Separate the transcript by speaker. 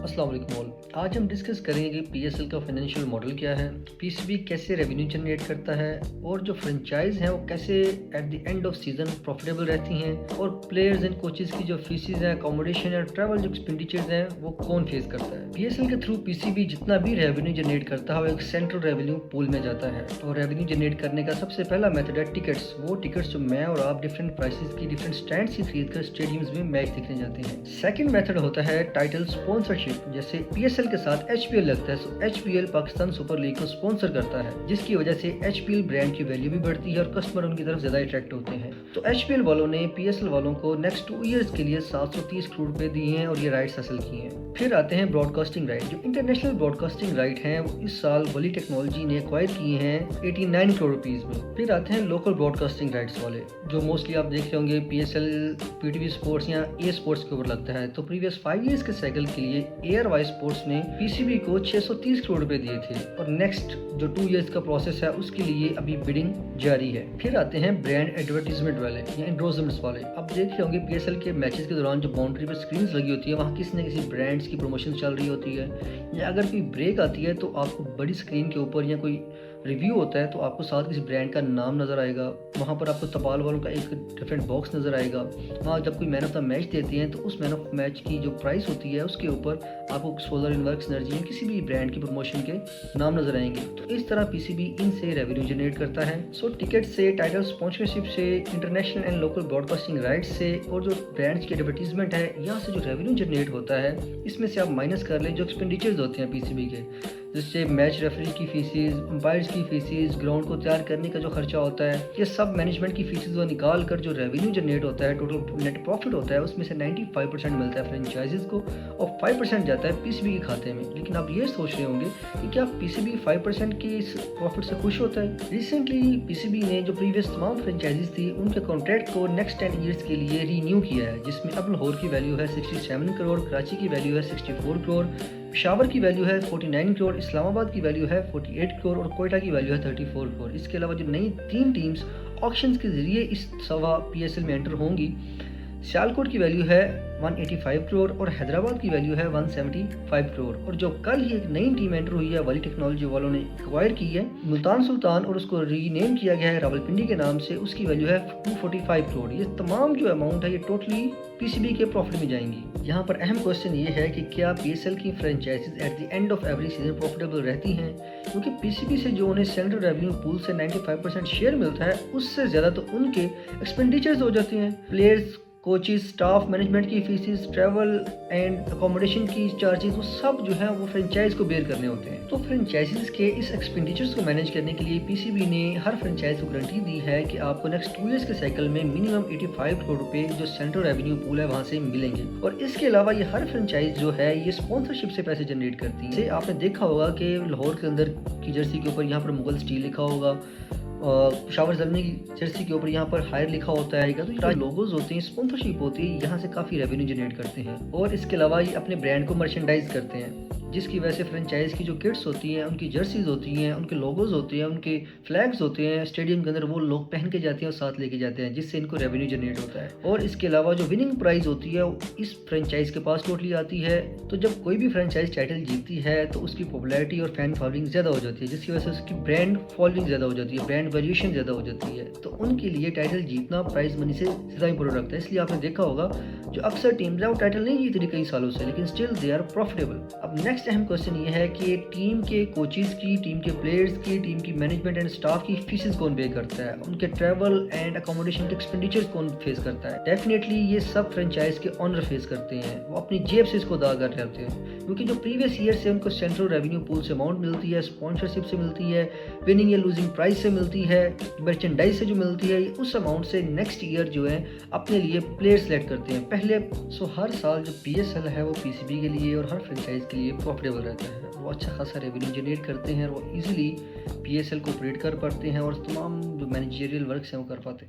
Speaker 1: अस्सलाम वालेकुम ऑल। आज हम डिस्कस करेंगे पीएसएल का फाइनेंशियल मॉडल क्या है, पीसीबी कैसे रेवेन्यू जनरेट करता है और जो फ्रेंचाइज हैं वो कैसे at the end off season profitable रहती हैं और प्लेयर्स एंड कोचेस की जो फीसिस हैं, अकोमोडेशन और ट्रैवल जो एक्सपेंडिचर्स हैं वो कौन फेस करता है। पीएसएल के थ्रू पीसीबी जितना भी रेवेन्यू जनरेट करता है वो एक सेंट्रल रेवेन्यू पूल में जाता है और रेवेन्यू जनरेट करने का सबसे पहला मेथड है टिकट्स। वो टिकट्स जो मैं और आप डिफरेंट प्राइसेस की डिफरेंट स्टैंड्स की खरीद कर स्टेडियम्स में मैच देखने जाते हैं। सेकंड मेथड होता है टाइटल स्पॉन्सरशिप। जैसे पीएसएल के साथ एचपीएल लगता है तो एचपीएल पाकिस्तान सुपर लीग को स्पॉन्सर करता है, जिसकी वजह से एचपीएल ब्रांड की वैल्यू भी बढ़ती है और कस्टमर उनकी तरफ ज्यादा अट्रैक्ट होते हैं। तो एचपीएल वालों ने पीएसएल वालों को नेक्स्ट 2 इयर्स के लिए 730 करोड़ रुपए दिए हैं और ये राइट्स हासिल किए हैं। फिर आते हैं ब्रॉडकास्टिंग राइट। जो इंटरनेशनल ब्रॉडकास्टिंग राइट हैं वो इस साल वली टेक्नोलॉजी ने एक्वायर किए हैं 89 करोड़ रुपीज में। फिर आते हैं लोकल ब्रॉडकास्टिंग राइट्स वाले, जो मोस्टली आप देख रहे होंगे पीएसएल, पीटीवी स्पोर्ट्स या ए स्पोर्ट्स के ऊपर लगता है। तो प्रीवियस 5 इयर्स के साइकिल के लिए एयर वाई स्पोर्ट्स ने पीसीबी को 630 करोड़ रुपए दिए थे और नेक्स्ट जो 2 इयर्स का प्रोसेस है उसके लिए अभी बिडिंग जारी है। फिर आते हैं ब्रांड एडवर्टीजमेंट वाले या एंडोर्समेंट्स वाले। अब देख रहे होंगे पीएसएल के मैचेस के दौरान जो बाउंड्री पर स्क्रीन लगी होती है वहाँ किसी न किसी ब्रांड्स की प्रमोशन चल रही होती है, या अगर कोई ब्रेक आती है तो आपको बड़ी स्क्रीन के ऊपर या कोई रिव्यू होता है तो आपको साथ किसी ब्रांड का नाम नज़र आएगा। वहाँ पर आपको तपाल वालों का एक डिफरेंट बॉक्स नज़र आएगा। वहाँ जब कोई मैन ऑफ द मैच देते हैं तो उस मैन ऑफ मैच की जो प्राइस होती है उसके ऊपर आपको सोलर इनवर्क्स एनर्जी या किसी भी ब्रांड की प्रमोशन के नाम नज़र आएंगे। तो इस तरह पीसीबी इनसे रेवेन्यू जनरेट करता है। सो टिकट से, टाइटल स्पॉन्सरशिप से, international and local broadcasting rights से और जो ब्रांड्स की एडवर्टीजमेंट है यहाँ से जो रेवेन्यू जनरेट होता है इसमें से आप माइनस कर लें जो एक्सपेंडिचर्स होते हैं पीसीबी के, जिससे मैच रेफरी की फीसिस, अंपायर्स की फीसिस, ग्राउंड को तैयार करने का जो खर्चा होता है, ये सब मैनेजमेंट की फीसिस वो निकाल कर जो रेवेन्यू जनरेट होता है, टोटल नेट प्रॉफिट होता है, उसमें से 95% मिलता है फ्रेंचाइजीज को और 5% जाता है पीसीबी के खाते में। लेकिन आप ये सोच रहे होंगे कि क्या पीसीबी 5% के इस प्रॉफिट से खुश होता है? रिसेंटली पीसीबी ने जो प्रीवियस तमाम फ्रेंचाइजीज थी उनके कॉन्ट्रैक्ट को नेक्स्ट 10 ईयर्स के लिए रीन्यू किया है, जिसमें अब लाहौर की वैल्यू है 67 करोड़, कराची की वैल्यू है 64 करोड़, पेशावर की वैल्यू है 49 करोड़, इस्लामाबाद की वैल्यू है 48 करोड़ और कोयटा की वैल्यू है 34 करोड़। इसके अलावा जो नई 3 टीम्स ऑक्शंस के जरिए इस सवा पीएसएल में एंटर होंगी, सियालकोट की वैल्यू है 185 करोड़ और हैदराबाद की वैल्यू है 175 करोड़। और जो कल ही एक नई टीम एंटर हुई है वली टेक्नोलॉजी वालों ने एक्वायर की है मुल्तान सुल्तान और उसको रीनेम किया गया है रावलपिंडी के नाम से, उसकी वैल्यू है 245 करोड़। ये तमाम जो अमाउंट है ये टोटली पीसीबी के प्रॉफिट में जाएंगी। यहाँ पर अहम क्वेश्चन ये है कि क्या पीएसएल की franchises at the end of every season profitable रहती हैं, क्योंकि पीसीबी से जो उन्हें सेंट्रल रेवेन्यू पूल से 95% शेयर मिलता है उससे ज़्यादा तो उनके एक्सपेंडिचर्स हो जाते हैं। प्लेयर्स, कोचेस, स्टाफ, मैनेजमेंट की फीसिस, ट्रैवल एंड अकोमोडेशन की चार्जेस, वो सब जो है वो फ्रेंचाइज को बेयर करने होते हैं। तो फ्रेंचाइजीज के इस एक्सपेंडिचर्स को मैनेज करने के लिए पीसीबी ने हर फ्रेंचाइज को गारंटी दी है कि आपको नेक्स्ट 2 इयर्स के साइकिल में मिनिमम 85 करोड़ रुपए जो सेंट्रल रेवेन्यू पूल है वहाँ से मिलेंगे। और इसके अलावा ये हर फ्रेंचाइज जो है ये स्पॉन्सरशिप से पैसे जनरेट करती है। आपने देखा होगा कि लाहौर के अंदर की जर्सी के ऊपर यहाँ पर मुगल स्टील लिखा होगा, पेशावर ज़ल्मी की जर्सी के ऊपर यहाँ पर हायर लिखा होता है। तो ये लोगोज होते हैं, स्पॉन्सरशिप होती है, यहाँ से काफ़ी रेवेन्यू जनरेट करते हैं। और इसके अलावा ये अपने ब्रांड को मर्चेंडाइज करते हैं, जिसकी वजह से फ्रेंचाइज की जो किट्स होती हैं, उनकी जर्सीज होती हैं, उनके लोगोज होते हैं, उनके फ्लैग्स होते हैं, स्टेडियम के अंदर वो लोग पहन के जाते हैं और साथ लेके जाते हैं, जिससे इनको रेवेन्यू जनरेट होता है। और इसके अलावा जो विनिंग प्राइस होती है इस फ्रेंचाइज के पास टोटली आती है। तो जब कोई भी फ्रेंचाइज टाइटल जीतती है तो उसकी पॉपुलैरिटी और फैन फॉलोइंग ज़्यादा हो जाती है, जिसकी वजह से उसकी ब्रांड फॉलोइंग ज़्यादा हो जाती है, ब्रांड वैल्यूएशन ज़्यादा हो जाती है। तो उनके लिए टाइटल जीतना प्राइज मनी से ज़्यादा इंपॉर्टेंट रखता है। इसलिए आपने देखा होगा जो अक्सर टीम्स है वो टाइटल नहीं जीत रही कई सालों से, लेकिन स्टिल दे आर प्रॉफिटेबल। अब नेक्स्ट अहम क्वेश्चन ये है कि टीम के कोचेस की, टीम के प्लेयर्स की, टीम की मैनेजमेंट एंड स्टाफ की फीसेस कौन पे करता है, उनके ट्रैवल एंड अकोमोडेशन के एक्सपेंडिचर्स कौन फेस करता है? डेफिनेटली ये सब फ्रेंचाइज के ऑनर फेस करते हैं, वो अपनी जेब से इसको अदा कर रहे होते हैं, क्योंकि जो प्रीवियस ईयर से उनको सेंट्रल रेवेन्यू पूल से अमाउंट मिलती है, स्पॉन्सरशिप से मिलती है, विनिंग या लूजिंग प्राइस से मिलती है, मर्चेंडाइज से जो मिलती है, उस अमाउंट से नेक्स्ट ईयर जो है अपने लिए प्लेयर सेलेक्ट करते हैं पहले। सो हर साल जो पीएसएल है वो पीसीबी के लिए और हर फ्रेंचाइज के लिए प्रॉफिटेबल रहता है। वो अच्छा खासा रेवेन्यू जनरेट करते हैं और वो इजीली पीएसएल को ऑपरेट कर पाते हैं और तमाम जो मैनेजरियल वर्क्स हैं वो कर पाते हैं।